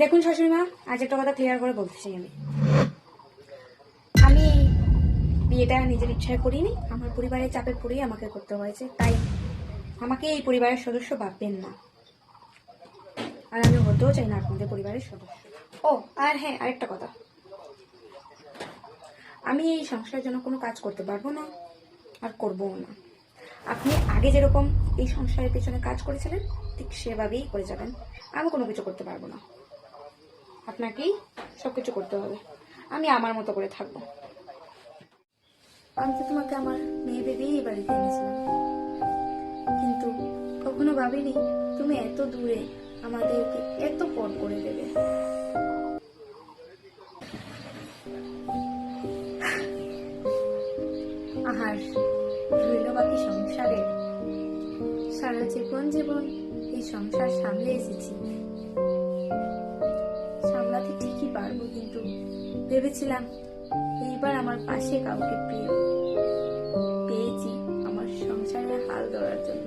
দেখুন শাশুড়ি মা, আজ একটা কথা ক্লিয়ার করে বলতে চাই। আমি বিয়েটা নিজের ইচ্ছায় করিনি, আমার পরিবারের চাপে পড়েই আমাকে করতে হয়েছে। তাই আমাকে এই পরিবারের সদস্য ভাববেন না, আর আমি হতেও চাই না আপনাদের পরিবারের সদস্য। ও আর হ্যাঁ, আরেকটা কথা, আমি এই সংসারের জন্য কোনো কাজ করতে পারবো না, আর করবও না। আপনি আগে যেরকম এই সংসারের পেছনে কাজ করেছিলেন, ঠিক সেভাবেই করে যাবেন। আমি কোনো কিছু করতে পারবো না, আপনাকেই সবকিছু করতে হবে। আমি আমার মতো করে থাকবো। আমি তো তোমাকে আমার মেয়ে ভেবেই এই বাড়িতে এনেছিলাম, কিন্তু কখনো ভাবিনি তুমি এত দূরে আমাদেরকে এত পর করে দেবে। আর রইল বাকি সংসারে, সারা জীবন এই সংসার সামলে এসেছি, সামলাতে ঠিকই পারবো, কিন্তু ভেবেছিলাম এইবার আমার পাশে কাউকে পেয়েছি আমার সংসারে হাল ধরার জন্য।